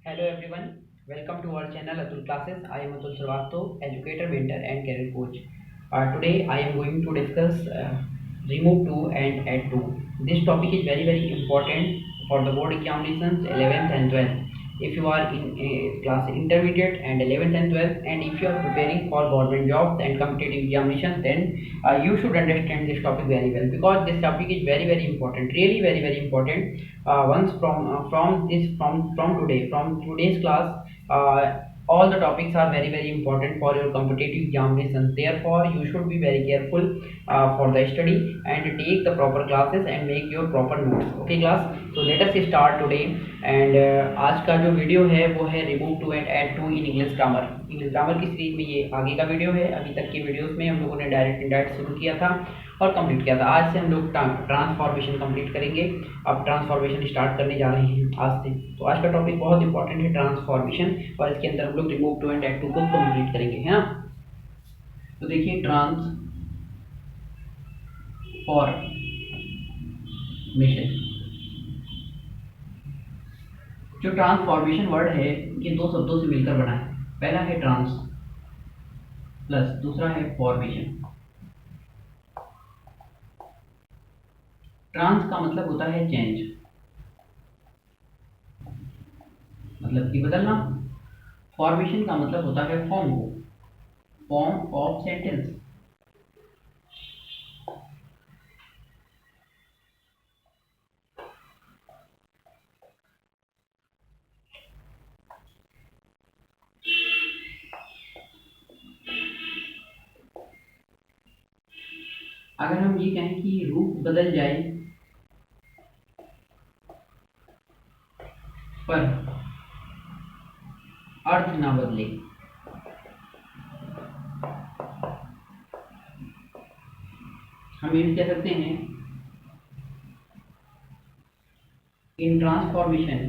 Hello everyone, welcome to our channel Atul Classes. I am Atul Srivastava, educator, mentor and career coach. Today I am going to discuss remove to and add to. This topic is very important for the board examinations 11th and 12th. If you are in a class intermediate and 11th and 12th, and if you are preparing for government jobs and competitive examinations, then you should understand this topic very well, because this topic is very important, really very important. Once from today, from today's class, all the topics are very important for your competitive examinations. Therefore you should be very careful for the study and take the proper classes and make your proper notes. Okay class, so let us start today. And आज का जो video है वो है remove to and add to in English grammar की series में ये आगे का वीडियो है। अभी तक के वीडियोस में हम लोगों ने डायरेक्ट इनडायरेक्ट शुरू किया था और कंप्लीट किया था। आज से हम लोग ट्रांसफॉर्मेशन कंप्लीट करेंगे। अब ट्रांसफॉर्मेशन स्टार्ट करने जा रहे हैं आज से। तो आज का टॉपिक बहुत इंपॉर्टेंट है, ट्रांसफॉर्मेशन, और इसके अंदर हम लोग remove to and add to को कंप्लीट करेंगे, है ना। तो देखिए, ट्रांसफॉर्मेशन, जो ट्रांसफॉर्मेशन वर्ड है ये दो शब्दों से मिलकर बना है। पहला है ट्रांस प्लस दूसरा है फॉर्मेशन। ट्रांस का मतलब होता है चेंज, मतलब कि बदलना। फॉर्मेशन का मतलब होता है फॉर्म ऑफ सेंटेंस। अगर हम ये कहें कि रूप बदल जाए पर अर्थ ना बदले, हम ये कह सकते हैं, इन transformation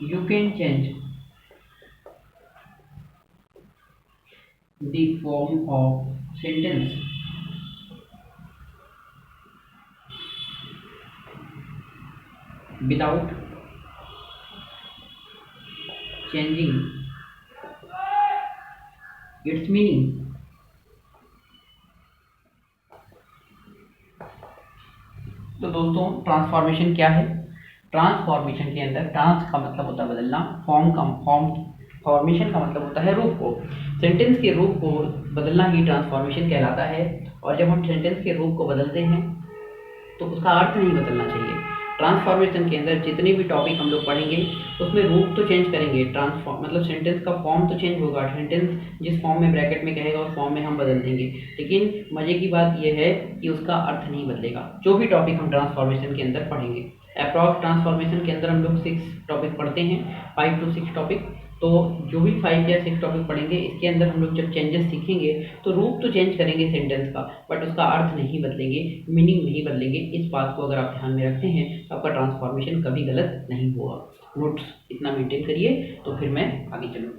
you can change the form of sentence without changing its meaning। तो दोस्तों, ट्रांसफॉर्मेशन क्या है? ट्रांसफॉर्मेशन के अंदर ट्रांस का मतलब होता है बदलना, फॉर्मेशन का मतलब होता है रूप को। सेंटेंस के रूप को बदलना ही ट्रांसफॉर्मेशन कहलाता है। और जब हम सेंटेंस के रूप को बदलते हैं तो उसका अर्थ नहीं बदलना चाहिए। ट्रांसफॉर्मेशन के अंदर जितने भी टॉपिक हम लोग पढ़ेंगे उसमें रूप तो चेंज करेंगे, ट्रांसफॉर्म मतलब सेंटेंस का फॉर्म तो चेंज होगा, सेंटेंस जिस फॉर्म में ब्रैकेट में कहेगा उस फॉर्म में हम बदल देंगे, लेकिन मजे की बात यह है कि उसका अर्थ नहीं बदलेगा। जो भी टॉपिक हम ट्रांसफॉर्मेशन के अंदर पढ़ेंगे, अप्रॉक्स ट्रांसफॉर्मेशन के अंदर हम लोग 6 टॉपिक पढ़ते हैं, 5 to 6 टॉपिक। तो जो भी 5 या 6 टॉपिक पढ़ेंगे इसके अंदर हम लोग जब चेंजेस सीखेंगे तो रूप तो चेंज करेंगे सेंटेंस का, बट उसका अर्थ नहीं बदलेंगे, मीनिंग नहीं बदलेंगे। इस बात को अगर आप ध्यान में रखते हैं तो आपका ट्रांसफॉर्मेशन कभी गलत नहीं होगा। नोट्स इतना मेंटेन करिए तो फिर मैं आगे चलूँ।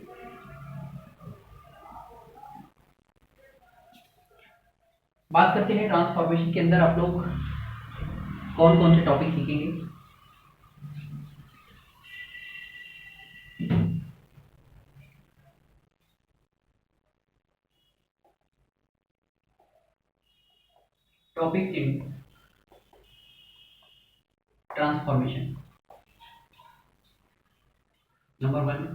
बात करते हैं ट्रांसफॉर्मेशन के अंदर आप लोग कौन कौन से टॉपिक सीखेंगे। Topic in transformation, number 1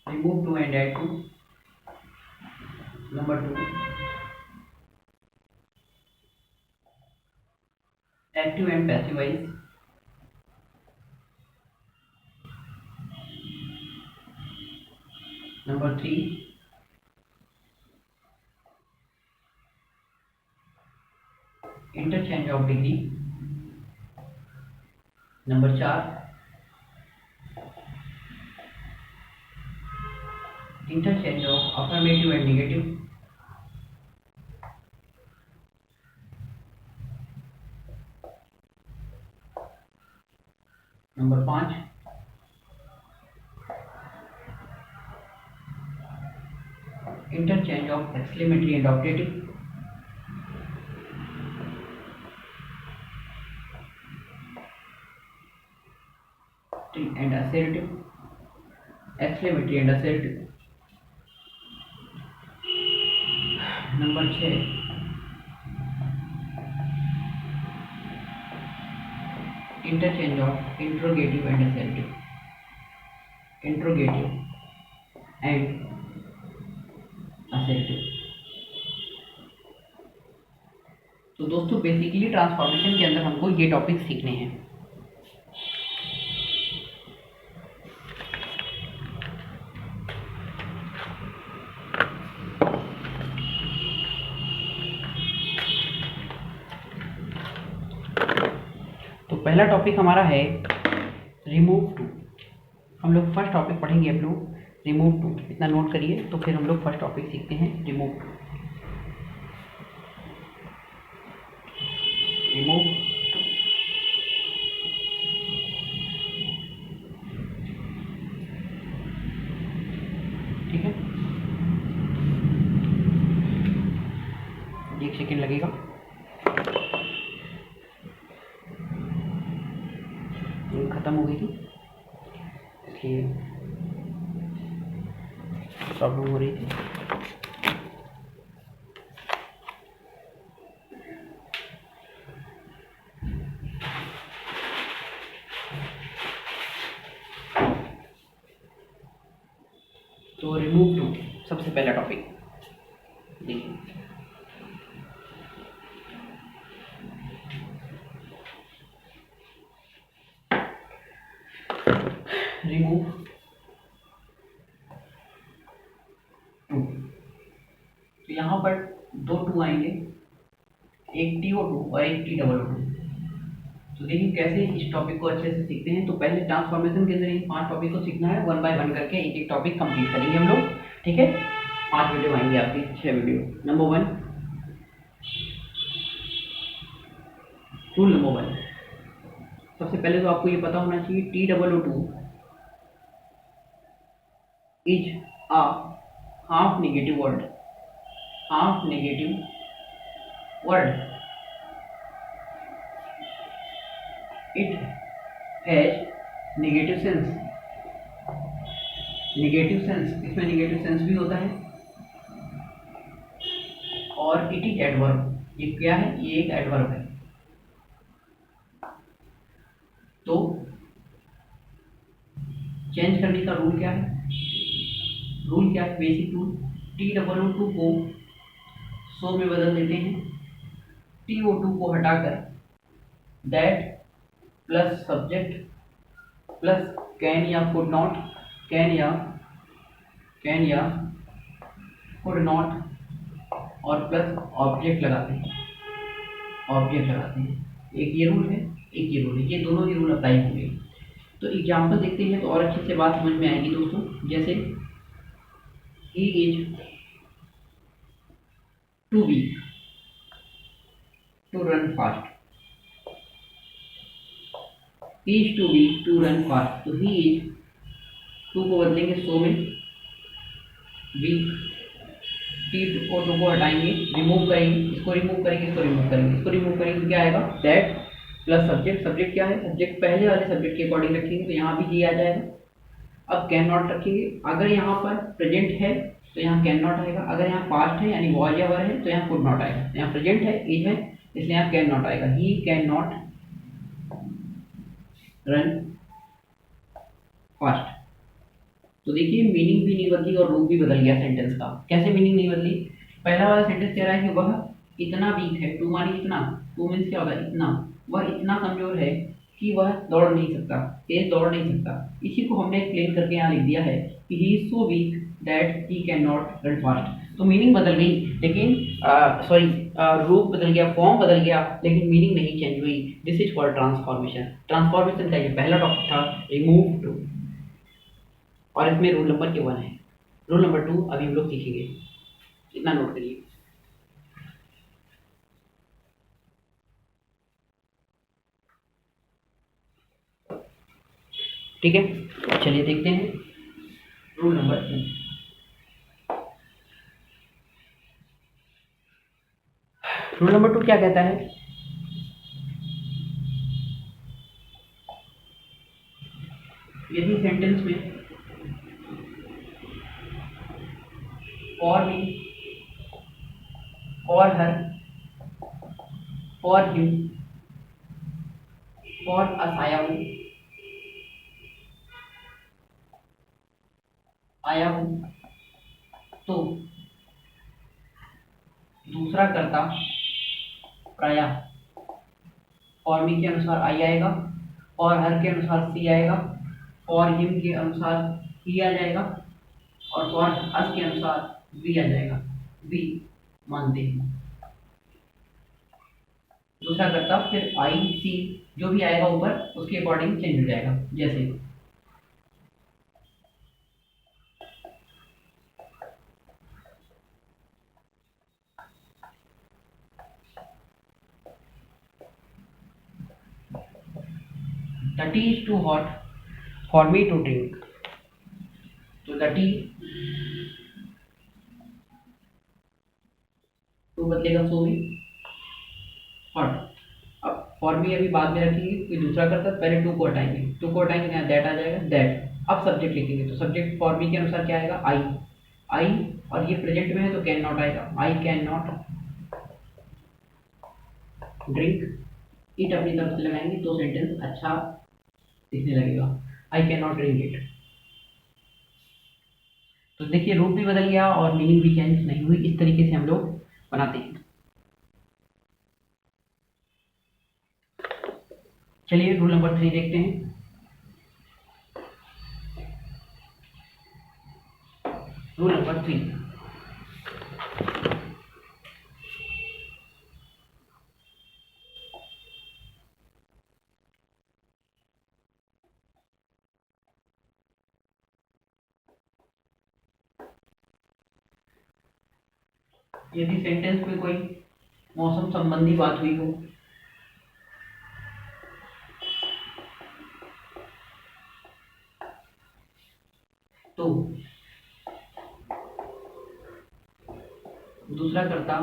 remove to and add to, number 2 active and passive voice, number 3 interchange of degree, number 4 interchange of affirmative and negative, number 5 interchange of exclamatory and optative, and assertive, exclamatory and assertive. Number 6, interchange of interrogative and assertive, interrogative and assertive. तो दोस्तों basically transformation के अंदर हमको ये topic सीखने हैं। तो पहला टॉपिक हमारा है रिमूव टू। हम लोग फर्स्ट टॉपिक पढ़ेंगे आप लोग रिमूव टू, इतना नोट करिए। तो फिर हम लोग फर्स्ट टॉपिक सीखते हैं रिमूव टू। रिमूव ठीक है, 1 सेकेंड लगेगा। खत्म हो गई थी इसलिए प्रॉब्लम हो रही थी। तो रिमूव टू सबसे पहला टॉपिक देखिए। रिमूव टू, तो यहाँ पर 2 टू आएंगे, एक TO2 और एक TOO2। तो देखिए कैसे इस टॉपिक को अच्छे से सीखते हैं। तो पहले ट्रांसफॉर्मेशन के अंदर इन 5 टॉपिक को सीखना है, 1 बाय 1 करके एक एक टॉपिक कंप्लीट करेंगे हम लोग, ठीक है। 5 वीडियो आएंगे आपकी, 6 वीडियो। नंबर 1, रूल नंबर 1, सबसे पहले तो आपको ये पता होना चाहिए TOO2 is a half negative word, half negative word. It has negative sense, negative sense, इसमें नेगेटिव सेंस भी होता है। और इट इज एडवर्ब, ये क्या है, ये एक एडवर्ब है। तो चेंज करने का रूल क्या है, रूल क्या है, बेसिक रूल, TOO2 को सो में बदल देते हैं, TO2 को हटाकर that plus subject plus can या कुड नॉट, कैन या कुड नॉट और प्लस ऑब्जेक्ट लगाते हैं, ऑब्जेक्ट लगाते हैं। एक ये रूल है, एक ये रूल है, ये दोनों ही रूल अप्लाई होंगे। तो एग्जाम्पल देखते हैं तो और अच्छे से बात समझ में आएगी दोस्तों। जैसे he is too weak to run fast, he is too weak to run fast. तो ही इज, टू को बदलेंगे सो में, वीक, TO2 को हटाएंगे, रिमूव करेंगे, इसको रिमूव करेंगे, इसको रिमूव करेंगे, इसको रिमूव करेंगे तो क्या आएगा, दैट प्लस सब्जेक्ट, सब्जेक्ट क्या है, सब्जेक्ट पहले वाले सब्जेक्ट के अकॉर्डिंग रखेंगे तो यहाँ भी जी आ जाएगा। अब कैन नॉट रखेंगे, अगर यहाँ पर प्रेजेंट है तो यहाँ कैन नॉट आएगा, अगर यहाँ पास्ट है यानी वॉज या वर है तो यहाँ कुड नॉट आएगा। यहाँ प्रेजेंट है, इज है, इसलिए यहाँ कैन नॉट आएगा। He can not run fast. तो देखिए मीनिंग भी नहीं बदली और रूप भी बदल गया सेंटेंस का। कैसे मीनिंग नहीं बदली, पहला वाला सेंटेंस कह रहा है कि वह इतना वीक है, टू मानी इतना, टू मीन्स क्या होगा, इतना, वह इतना कमजोर है कि वह दौड़ नहीं सकता, तेज दौड़ नहीं सकता। इसी को हमने एक्सप्लेन करके यहाँ लिख दिया है कि he is so weak that he can not run fast. तो मीनिंग बदल गई, लेकिन सॉरी रूप बदल गया, फॉर्म बदल गया, लेकिन मीनिंग नहीं चेंज हुई। This is called transformation. Transformation का ये पहला टॉपिक था, रिमूव टू, और इसमें रूल नंबर 1 है। रूल नंबर 2 अभी हम लोग सीखेंगे, इतना नोट करिए। ठीक है, चलिए देखते हैं रूल नंबर 2। रूल नंबर 2 क्या कहता है? यदि सेंटेंस में for me, for her, for him, for us आया हूं, तो दूसरा कर्ता प्रायः फॉर मी के अनुसार आई आएगा, और हर के अनुसार सी आएगा, और हिम के अनुसार ही आ जाएगा, और फॉर अस के अनुसार वी आ जाएगा। वी मानते हैं। दूसरा कर्ता फिर आई सी जो भी आएगा ऊपर उसके अकॉर्डिंग चेंज हो जाएगा। जैसे the tea is too hot for me to drink, तो the tea टू बदलेगा सो में, हॉट। अब फॉर मी अभी बाद में रखेंगे, कोई दूसरा करता पहले टू को हटाएंगे, टू को हटाएंगे यहाँ दैट आ जाएगा, दैट। अब सब्जेक्ट लिखेंगे तो सब्जेक्ट फॉर मी के अनुसार क्या आएगा? आई। आई और ये प्रेजेंट में है तो कैन नॉट आएगा, I can not drink. It अपनी तरफ से लगाएंगे तो सेंटेंस अच्छा दिखने लगेगा, I can not drink it. तो देखिए रूप भी बदल गया और मीनिंग भी चेंज नहीं हुई। इस तरीके से हम लोग बनाते हैं। चलिए रूल नंबर 3 देखते हैं। रूल नंबर 3, यदि सेंटेंस में कोई मौसम संबंधी बात हुई हो तो दूसरा कर्ता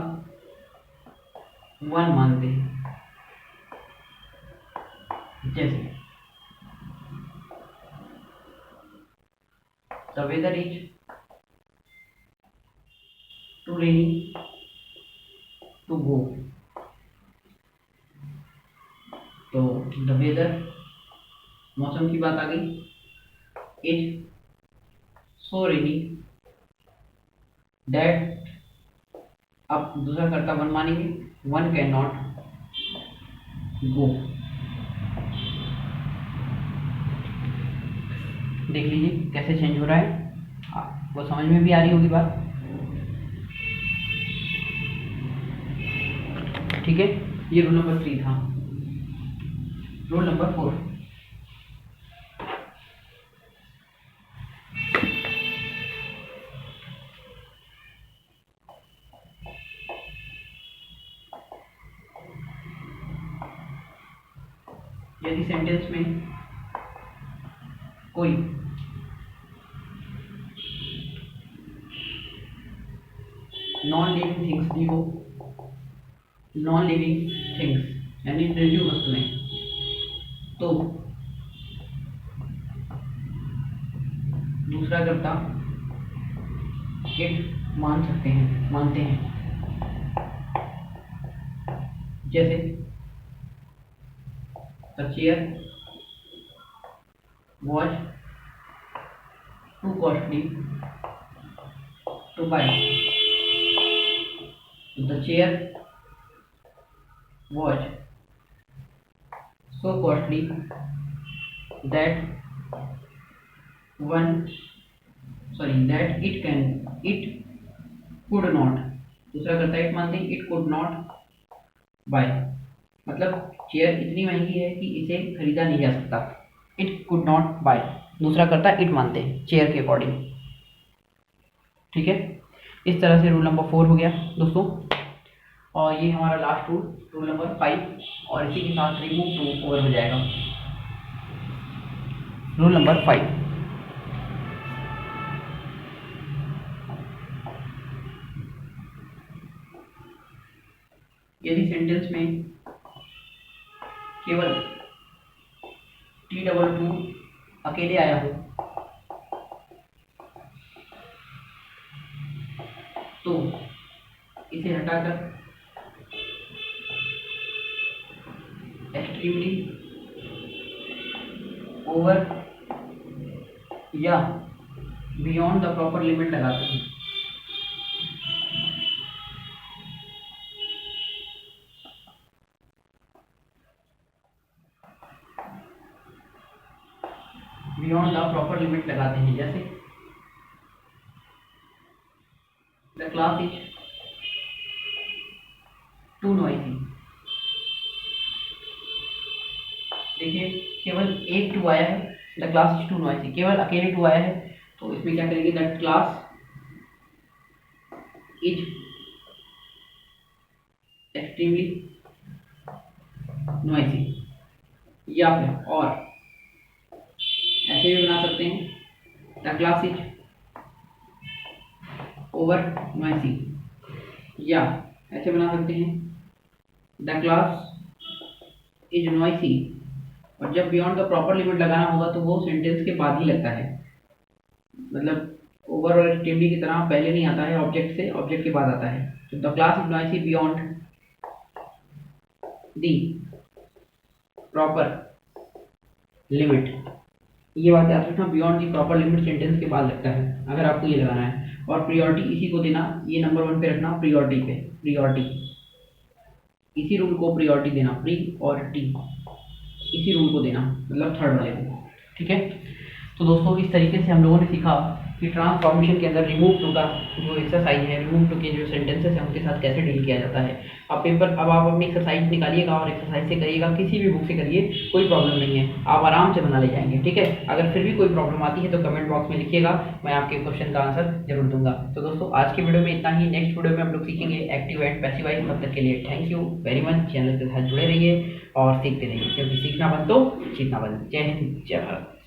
वन मानते हैं। जैसे the weather is too rainy to go, तो द वेदर मौसम की बात आ गई, इज सो रेनी दैट, अब दूसरा कर्ता वन मानेंगे, वन कैन नॉट गो। देख लीजिए कैसे चेंज हो रहा है, वो समझ में भी आ रही होगी बात। ठीक है, ये रूल नंबर 3 था। रूल नंबर 4, यदि सेंटेंस में कोई नॉन लिविंग थिंग्स दी हो, नॉन लिविंग थिंग्स यानी निर्जीव वस्तुएं, तो दूसरा कर्ता इट मानते हैं। जैसे the chair was too costly to buy, the chair was so costly that it could not, दूसरा करता है इट मानते हैं, इट कुड नॉट बाय, मतलब चेयर इतनी महंगी है कि इसे खरीदा नहीं जा सकता। इट कुड नॉट बाय, दूसरा करता है इट मानते हैं चेयर के अकॉर्डिंग। ठीक है, इस तरह से रूल नंबर 4 हो गया दोस्तों, और ये हमारा लास्ट रूल नंबर 5, और इसी के साथ रिमूव 2 ओवर हो जाएगा। रूल नंबर 5, यदि सेंटेंस में केवल T22 अकेले आया हो तो इसे हटाकर एक्सट्रीमली, ओवर या बियॉन्ड द प्रॉपर लिमिट लगाते हैं। बियॉन्ड द प्रॉपर लिमिट लगाते हैं, जैसे the class is too noisy. देखिए केवल एक टू आया है, the class is too noisy, केवल अकेले टू आया है, तो इसमें क्या करेंगे, the class is extremely noisy. या फिर और ऐसे भी बना सकते हैं, the class is over noisy, या ऐसे बना सकते हैं, द क्लास इज नॉइसी। और जब बियॉन्ड द प्रॉपर लिमिट लगाना होगा तो वो सेंटेंस के बाद ही लगता है, मतलब ओवर और एक्सट्रीमली की तरह पहले नहीं आता है, ऑब्जेक्ट से, ऑब्जेक्ट के बाद आता है। तो the class is noisy beyond the proper limit, ये बात याद रखना, beyond the proper limit sentence के बाद लगता है अगर आपको ये लगाना है। और प्रियोरिटी इसी को देना, ये नंबर 1 पे रखना, प्रियोरिटी पे, प्रियोरिटी, इसी रूल को प्रियोरिटी देना, प्री और टी, इसी रूल को देना, मतलब थर्ड वाले को, ठीक है। तो दोस्तों इस तरीके से हम लोगों ने सीखा कि ट्रांसफॉर्मेशन के अंदर रिमूव टू का जो एक्सरसाइज है, रिमूव टू के जो सेंटेंसेस हैं उनके साथ कैसे डील किया जाता है। अब आप अपनी एक्सरसाइज निकालिएगा और एक्सरसाइज से करिएगा, किसी भी बुक से करिए, कोई प्रॉब्लम नहीं है, आप आराम से बना ले जाएंगे, ठीक है। अगर फिर भी कोई प्रॉब्लम आती है तो कमेंट बॉक्स में लिखिएगा, मैं आपके क्वेश्चन का आंसर जरूर दूंगा। तो दोस्तों आज की वीडियो में इतना ही, नेक्स्ट वीडियो में हम लोग सीखेंगे एक्टिव एंड पैसिव वॉइस। तब तक के लिए thank you very much, channel के साथ जुड़े रहिए और सीखते रहिए, क्योंकि सीखना बंद तो सीखना बंद। जय हिंद, जय भारत।